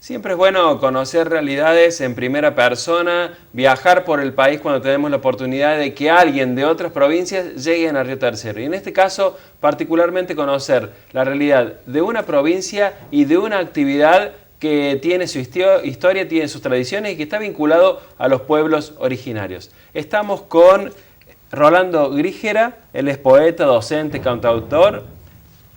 Siempre es bueno conocer realidades en primera persona, viajar por el país cuando tenemos la oportunidad de que alguien de otras provincias llegue a Río Tercero. Y en este caso, particularmente conocer la realidad de una provincia y de una actividad que tiene su historia, tiene sus tradiciones y que está vinculado a los pueblos originarios. Estamos con Rolando Grígera, él es poeta, docente, cantautor,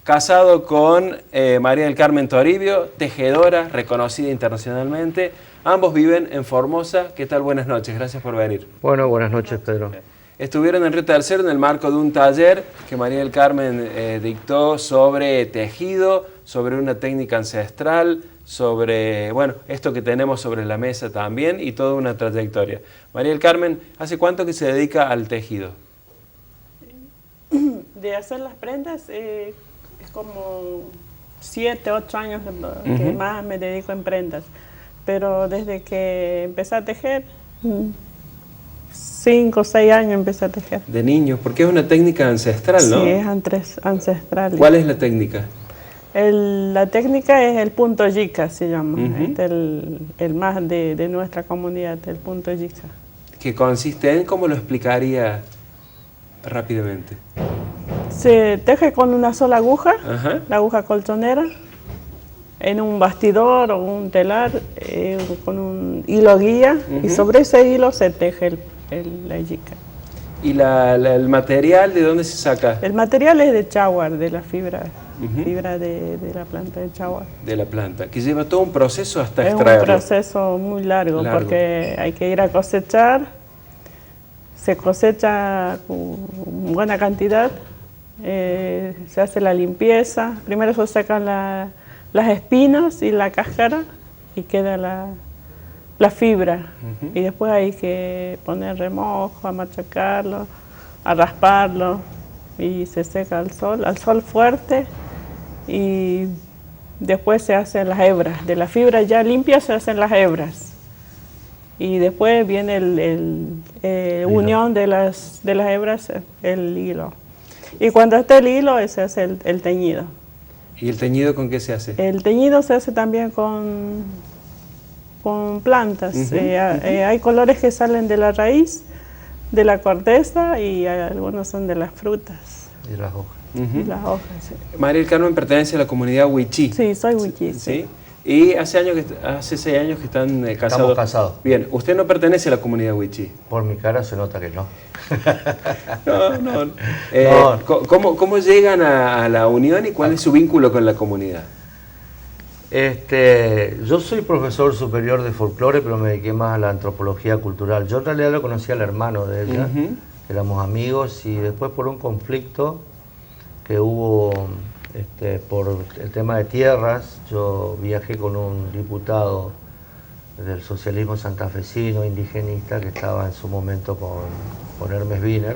casado con María del Carmen Toribio, tejedora, reconocida internacionalmente. Ambos viven en Formosa. ¿Qué tal? Buenas noches, gracias por venir. Bueno, buenas noches, Pedro. Estuvieron en Río Tercero en el marco de un taller que María del Carmen dictó sobre tejido, sobre una técnica ancestral, sobre, bueno, esto que tenemos sobre la mesa también y toda una trayectoria. María del Carmen, ¿hace cuánto que se dedica al tejido? De hacer las prendas, es como 7, 8 años que más me dedico en prendas. Pero desde que empecé a tejer, 5 o 6 años empecé a tejer. De niño, porque es una técnica ancestral, ¿no? Sí, es ancestral. ¿Cuál es la técnica? La técnica es el punto yica, se llama. El más de nuestra comunidad, el punto yica. ¿Qué consiste en? ¿Cómo lo explicaría rápidamente? Se teje con una sola aguja, la aguja colchonera, en un bastidor o un telar, con un hilo guía, y sobre ese hilo se teje la yica. ¿Y el material de dónde se saca? El material es de chaguar, de la fibra de la planta de chaguar. De la planta, que lleva todo un proceso hasta extraerlo. Es un proceso muy largo, porque hay que ir a cosechar, se cosecha con buena cantidad, se hace la limpieza, primero se sacan las espinas y la cáscara y queda la fibra, y después hay que poner remojo, a machacarlo, a rasparlo, y se seca al sol fuerte, y después se hacen las hebras. De la fibra ya limpia se hacen las hebras, y después viene unión de las hebras, el hilo. Y cuando está el hilo, se hace el teñido. ¿Y el teñido con qué se hace? El teñido se hace también con plantas. Hay colores que salen de la raíz, de la corteza, y algunos son de las frutas. Y las hojas. Y las hojas, sí. María del Carmen pertenece a la comunidad Wichí. Sí, soy Wichí. ¿Sí? Y hace 6 años que están casados. Estamos casados. Bien, usted no pertenece a la comunidad Wichí. Por mi cara se nota que no. No. ¿Cómo llegan a la unión y cuál es su vínculo con la comunidad? Yo soy profesor superior de folclore, pero me dediqué más a la antropología cultural. Yo en realidad lo conocí al hermano de ella, éramos amigos, y después por un conflicto que hubo por el tema de tierras, yo viajé con un diputado del socialismo santafesino, indigenista, que estaba en su momento con Hermes Wiener,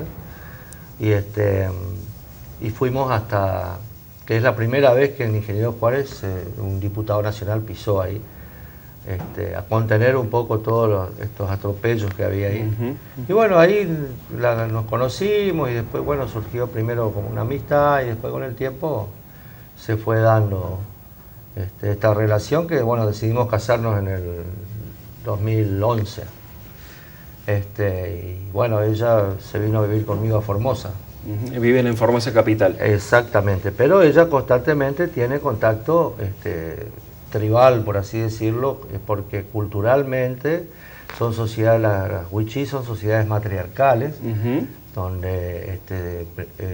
y fuimos hasta, que es la primera vez que en Ingeniero Juárez un diputado nacional pisó ahí, a contener un poco todos estos atropellos que había ahí. Y bueno, ahí nos conocimos, y después, bueno, surgió primero como una amistad, y después con el tiempo se fue dando esta relación, que bueno, decidimos casarnos en el 2011. Y bueno, ella se vino a vivir conmigo a Formosa. Viven en Formosa capital. Exactamente, pero ella constantemente tiene contacto tribal, por así decirlo, porque culturalmente son sociedades, las Wichí son sociedades matriarcales, donde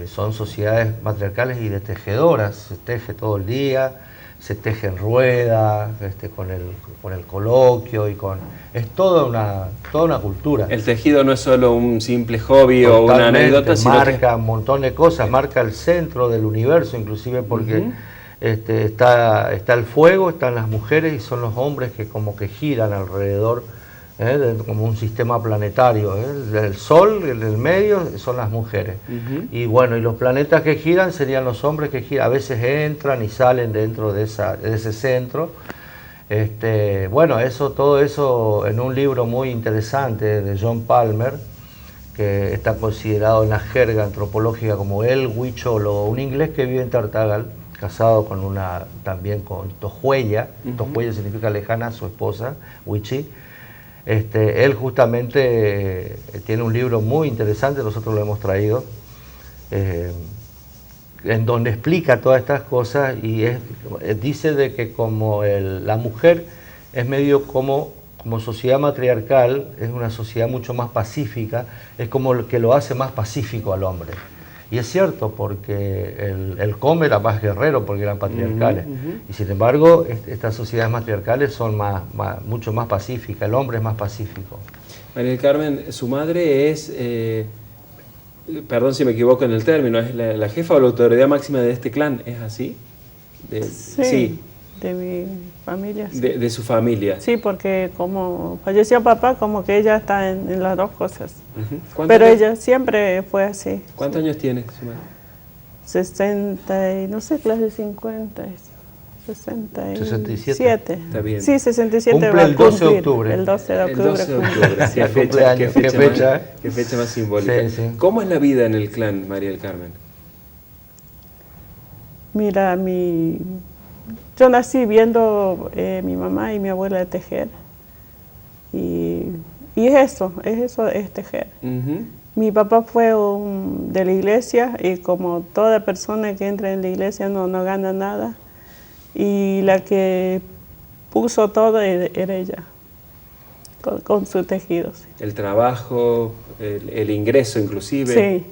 son sociedades matriarcales y de tejedoras. Se teje todo el día, se teje en rueda, con el coloquio, es toda una cultura. El tejido no es solo un simple hobby o una anécdota, sino marca un montón de cosas, marca el centro del universo, inclusive porque está el fuego, están las mujeres, y son los hombres que como que giran alrededor, como un sistema planetario. El sol, en el medio, son las mujeres. Y bueno, y los planetas que giran serían los hombres que giran. A veces entran y salen dentro de ese centro. Bueno, todo eso en un libro muy interesante de John Palmer, que está considerado en la jerga antropológica como el huichólogo, un inglés que vive en Tartagal, casado con también con Tojuella. Tojuella significa lejana, su esposa, Wichi. Él justamente tiene un libro muy interesante, nosotros lo hemos traído, en donde explica todas estas cosas y dice de que como la mujer es medio como sociedad matriarcal, es una sociedad mucho más pacífica, es como lo que lo hace más pacífico al hombre. Y es cierto, porque el come era más guerrero porque eran patriarcales. Y sin embargo, estas sociedades matriarcales son mucho más pacíficas, el hombre es más pacífico. María del Carmen, su madre es, perdón si me equivoco en el término, es la jefa o la autoridad máxima de este clan, ¿es así? Sí, de mi familia. Sí. De su familia. Sí, porque como falleció papá, como que ella está en las dos cosas. Pero ella siempre fue así. ¿Cuántos años tiene su madre? 60 y no sé, clase 50. 67. Está bien. Sí, 67. Cumple el 12 de octubre. El 12 de octubre. El 12 de octubre. Sí, qué fecha más simbólica. Sí, sí. ¿Cómo es la vida en el clan, María del Carmen? Mira, yo nací viendo mi mamá y mi abuela tejer. Y es tejer. Mi papá fue de la iglesia y como toda persona que entra en la iglesia no gana nada. Y la que puso todo era ella, con sus tejidos. El trabajo, el ingreso inclusive. Sí,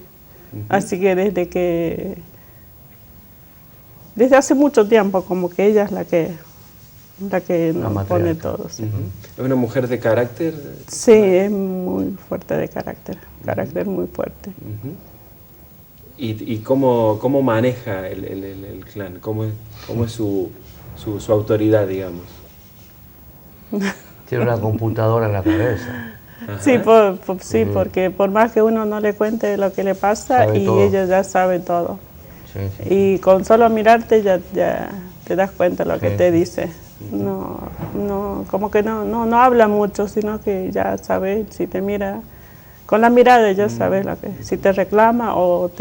así que desde hace mucho tiempo como que ella es la que nos pone todo. Sí. ¿Es una mujer de carácter? Sí, es muy fuerte de carácter muy fuerte. ¿Y cómo maneja el clan? ¿Cómo es su autoridad, digamos? Tiene una computadora en la cabeza. Sí, porque por más que uno no le cuente lo que le pasa, y ella ya sabe todo. Sí. Y con solo mirarte ya te das cuenta de lo que te dice. Como que no habla mucho, sino que ya sabe, si te mira con la mirada ya sabes si te reclama o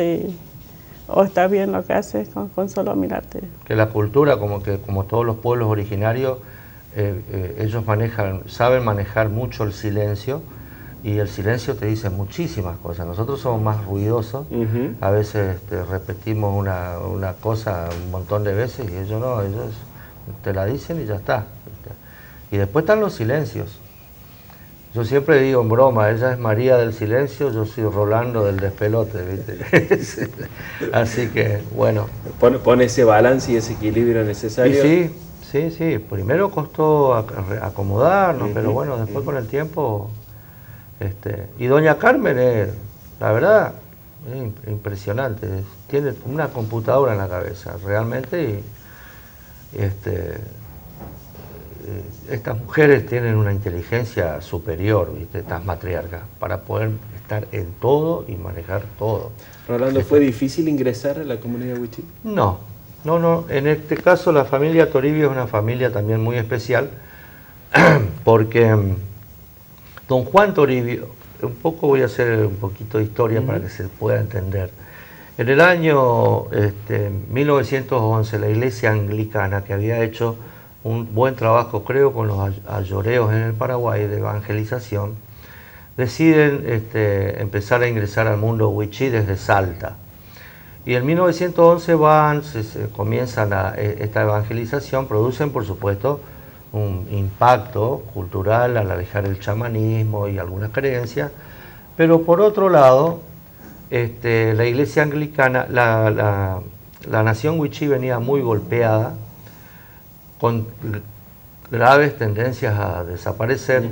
está bien lo que hace con solo mirarte. Que la cultura, como todos los pueblos originarios, ellos saben manejar mucho el silencio, y el silencio te dice muchísimas cosas. Nosotros somos más ruidosos, a veces repetimos una cosa un montón de veces y ellos no, ellos te la dicen y ya está. Y después están los silencios. Yo siempre digo en broma, ella es María del silencio, yo soy Rolando del despelote, ¿viste? Así que, bueno. Pone ese balance y ese equilibrio necesario. Y sí. Primero costó acomodarnos, pero bueno, después con el tiempo... Y doña Carmen, la verdad, es impresionante. Tiene una computadora en la cabeza, realmente. Estas mujeres tienen una inteligencia superior, ¿viste? Estas matriarcas, para poder estar en todo y manejar todo. Rolando, ¿fue difícil ingresar a la comunidad wichí? No. En este caso la familia Toribio es una familia también muy especial, porque don Juan Toribio, un poco voy a hacer un poquito de historia para que se pueda entender. En el año 1911, la iglesia anglicana, que había hecho un buen trabajo, creo, con los ayoreos en el Paraguay de evangelización, deciden empezar a ingresar al mundo wichí desde Salta. Y en 1911 comienzan esta evangelización, producen, por supuesto, un impacto cultural al alejar el chamanismo y algunas creencias, pero por otro lado, la iglesia anglicana, la nación wichí venía muy golpeada, con graves tendencias a desaparecer,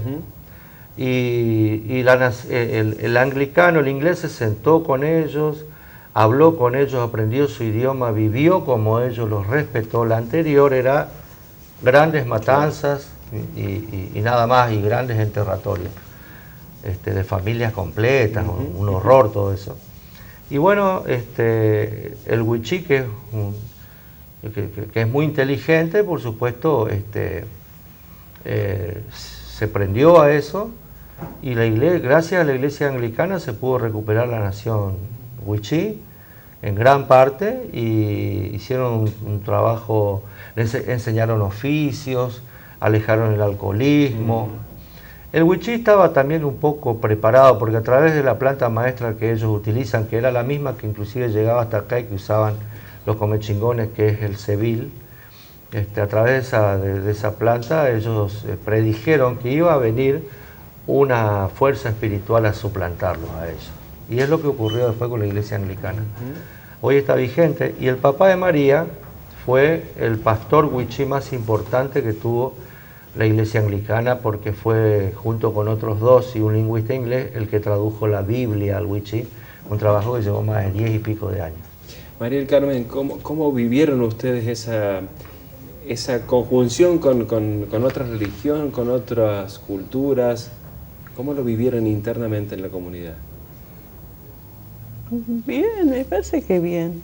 y el anglicano, el inglés, se sentó con ellos, habló con ellos, aprendió su idioma, vivió como ellos, los respetó. La anterior era grandes matanzas y nada más, y grandes enterratorios de familias completas, un horror todo eso. Y bueno, el wichí, que es muy inteligente, por supuesto, se prendió a eso, y gracias a la iglesia anglicana se pudo recuperar la nación wichí, en gran parte, y hicieron un trabajo, enseñaron oficios, alejaron el alcoholismo. El Wichí estaba también un poco preparado, porque a través de la planta maestra que ellos utilizan, que era la misma que inclusive llegaba hasta acá y que usaban los comechingones, que es el cebil, a través de esa planta ellos predijeron que iba a venir una fuerza espiritual a suplantarlos a ellos. Y es lo que ocurrió después con la iglesia anglicana. Hoy está vigente, y el papá de María fue el pastor wichí más importante que tuvo la iglesia anglicana, porque fue, junto con otros dos y un lingüista inglés, el que tradujo la Biblia al wichí, un trabajo que llevó más de 10 y pico de años. María del Carmen, ¿cómo vivieron ustedes esa conjunción con otra religión, con otras culturas? ¿Cómo lo vivieron internamente en la comunidad? Bien, me parece que bien.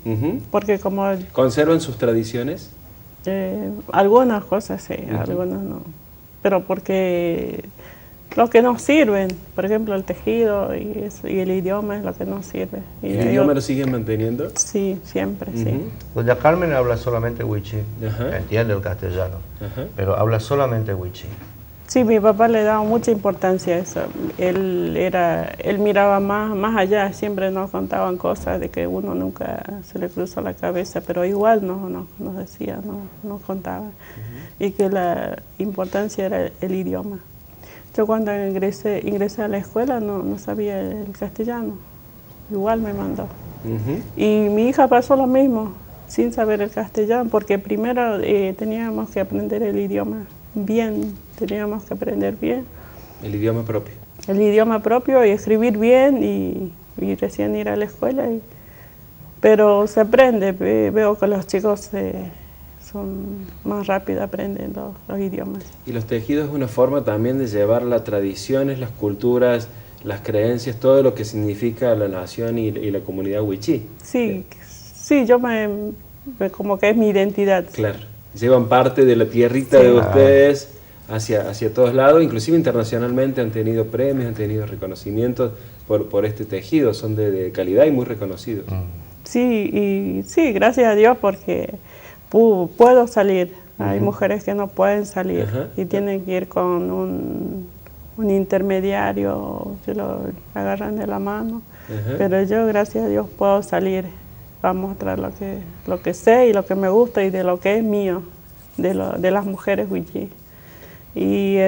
Porque como... ¿Conservan sus tradiciones? Algunas cosas sí, algunas no. Pero porque lo que nos sirven, por ejemplo el tejido y el idioma es lo que nos sirve. Y ¿El idioma lo siguen manteniendo? Sí, siempre, sí. Doña Carmen habla solamente wichí, entiende el castellano, pero habla solamente wichí. Sí, mi papá le daba mucha importancia a eso. Él miraba más allá, siempre nos contaban cosas de que uno nunca se le cruzó la cabeza, pero igual nos decía, nos contaba. Y que la importancia era el idioma. Yo cuando ingresé a la escuela no sabía el castellano, igual me mandó. Y mi hija pasó lo mismo, sin saber el castellano, porque primero teníamos que aprender el idioma bien, teníamos que aprender bien. El idioma propio. El idioma propio y escribir bien y recién ir a la escuela. Pero se aprende, veo que los chicos son más rápidos, aprenden los idiomas. Y los tejidos es una forma también de llevar las tradiciones, las culturas, las creencias, todo lo que significa la nación y la comunidad wichí. Sí, yo como que es mi identidad. Claro. Llevan parte de la tierrita de ustedes hacia todos lados, inclusive internacionalmente han tenido premios, han tenido reconocimientos por este tejido, son de calidad y muy reconocidos. Sí, gracias a Dios porque puedo salir. Hay mujeres que no pueden salir y tienen que ir con un intermediario, que lo agarran de la mano, pero yo gracias a Dios puedo salir para mostrar lo que sé y lo que me gusta y de lo que es mío, de las mujeres wichí. Y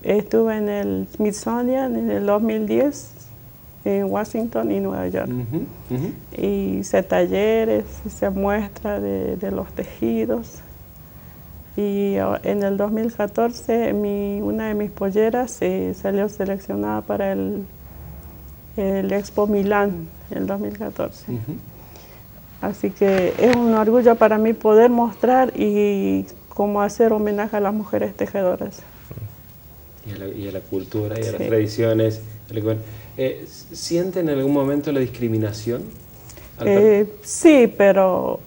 estuve en el Smithsonian en el 2010, en Washington y Nueva York. Y hice talleres, hice muestras de los tejidos. Y en el 2014 una de mis polleras salió seleccionada para el Expo Milán en el 2014. Así que es un orgullo para mí poder mostrar y cómo hacer homenaje a las mujeres tejedoras. Y a la cultura y a las tradiciones. ¿Sienten en algún momento la discriminación? Sí, pero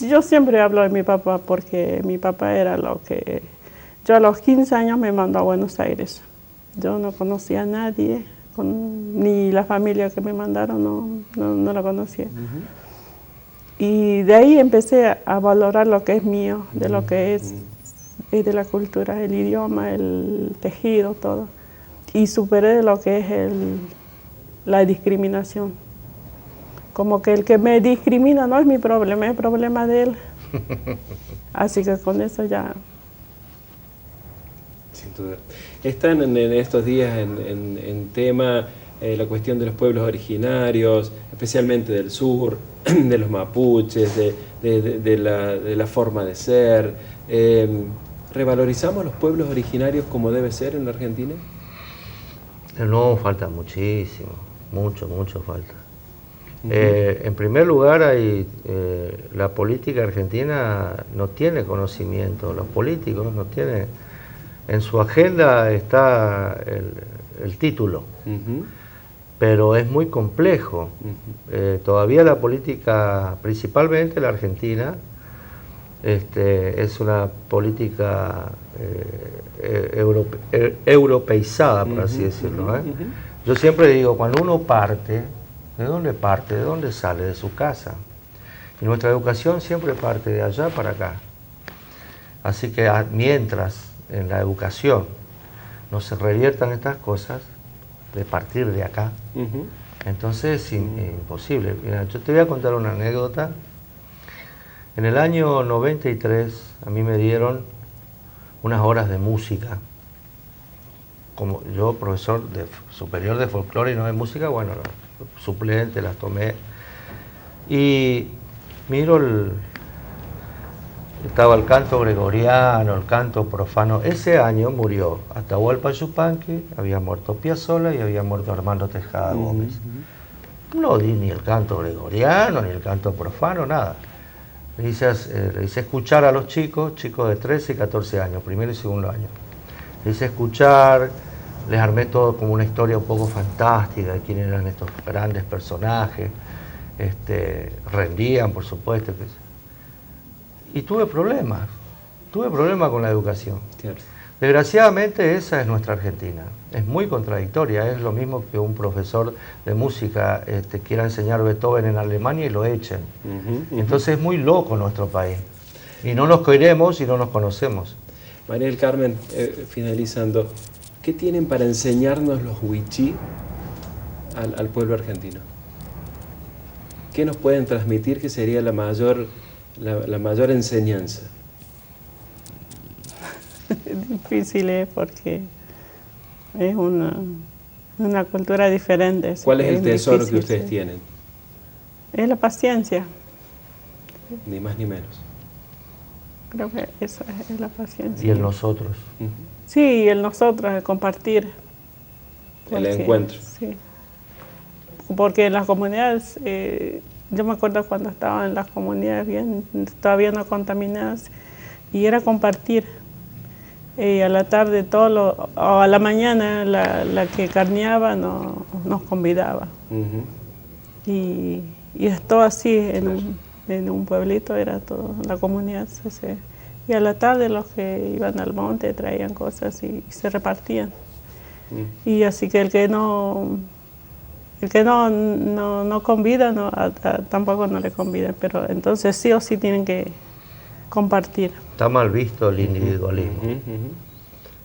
yo siempre hablo de mi papá porque mi papá era lo que... Yo a los 15 años me mandó a Buenos Aires. Yo no conocía a nadie. Ni la familia que me mandaron no la conocía. Y de ahí empecé a valorar lo que es mío, de lo que es de la cultura, el idioma, el tejido, todo. Y superé lo que es la discriminación. Como que el que me discrimina no es mi problema, es el problema de él. Así que con eso ya... Sin duda. Están en estos días en tema la cuestión de los pueblos originarios, especialmente del sur, de los mapuches, de la forma de ser. ¿Revalorizamos los pueblos originarios como debe ser en la Argentina? No, falta muchísimo, mucho falta. En primer lugar, la política argentina no tiene conocimiento, los políticos no tienen... En su agenda está el título, pero es muy complejo. Todavía la política, principalmente la argentina, es una política europeizada, por así decirlo. Yo siempre digo, cuando uno parte, ¿De dónde parte? ¿De dónde sale? De su casa. Y nuestra educación siempre parte de allá para acá. Así que mientras en la educación no se reviertan estas cosas, de partir de acá, entonces es imposible. Mira, yo te voy a contar una anécdota. En el año 93 a mí me dieron unas horas de música. Como yo, profesor superior de folclore y no de música, bueno, suplente, las tomé. Y miro estaba el canto gregoriano, el canto profano. Ese año murió Atahualpa Yupanqui, había muerto Piazzolla y había muerto Armando Tejada Gómez. No di ni el canto gregoriano, ni el canto profano, nada. Le hice escuchar a los chicos de 13 y 14 años, primero y segundo año. Le hice escuchar, les armé todo como una historia un poco fantástica de quiénes eran estos grandes personajes. Rendían, por supuesto. Y tuve problemas con la educación. Claro. Desgraciadamente esa es nuestra Argentina. Es muy contradictoria, es lo mismo que un profesor de música quiera enseñar Beethoven en Alemania y lo echen. Entonces es muy loco nuestro país. Y no nos queremos y no nos conocemos. María del Carmen, finalizando, ¿qué tienen para enseñarnos los wichí al pueblo argentino? ¿Qué nos pueden transmitir que sería la mayor enseñanza? Es difícil, porque es una cultura diferente. ¿Cuál es el tesoro que ustedes tienen? Es la paciencia. Ni más ni menos. Creo que eso es la paciencia. Y el nosotros. Sí, el nosotros, el compartir. El encuentro. Sí. Porque en las comunidades, yo me acuerdo cuando estaba en las comunidades todavía no contaminadas, y era compartir. Y a la tarde o a la mañana la que carneaba nos convidaba. Y es todo así, en un pueblito era todo, la comunidad. Y a la tarde los que iban al monte traían cosas y se repartían. Y así que el que no convida, tampoco no le convida, pero entonces sí o sí tienen que compartir. Está mal visto el individualismo,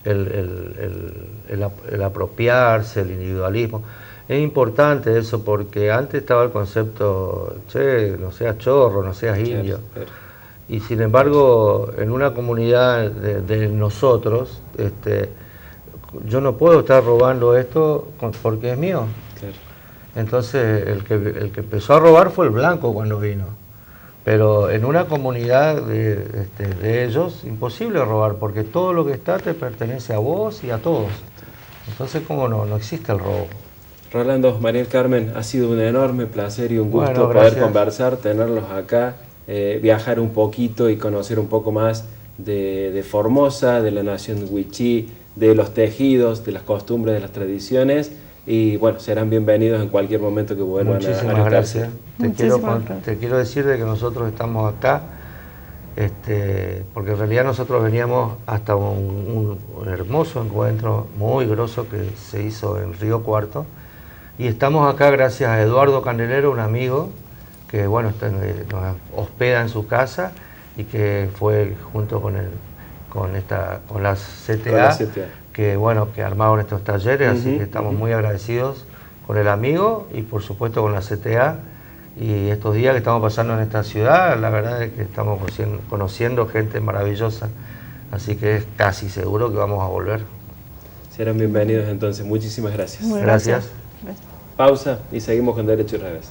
el apropiarse, el individualismo. Es importante eso porque antes estaba el concepto, che, no seas chorro, no seas indio. Y sin embargo, en una comunidad de nosotros, yo no puedo estar robando esto porque es mío. Claro. Entonces, el que empezó a robar fue el blanco cuando vino. Pero en una comunidad de ellos, imposible robar, porque todo lo que está te pertenece a vos y a todos. Entonces, ¿cómo no existe el robo? Rolando, María del Carmen, ha sido un enorme placer y un gusto poder conversar, tenerlos acá, viajar un poquito y conocer un poco más de Formosa, de la nación wichí, de los tejidos, de las costumbres, de las tradiciones. Y bueno, serán bienvenidos en cualquier momento que vuelvan a Muchísimas gracias. Te quiero decir de que nosotros estamos acá, porque en realidad nosotros veníamos hasta un hermoso encuentro muy grosso que se hizo en Río Cuarto. Y estamos acá gracias a Eduardo Candelero, un amigo que bueno, nos hospeda en su casa y que fue junto con la CTA. Que bueno, que armaron estos talleres, así que estamos muy agradecidos con el amigo y por supuesto con la CTA. Y estos días que estamos pasando en esta ciudad, la verdad es que estamos conociendo gente maravillosa, así que es casi seguro que vamos a volver. Serán bienvenidos entonces, muchísimas gracias. Gracias. Pausa y seguimos con Derecho y Revés.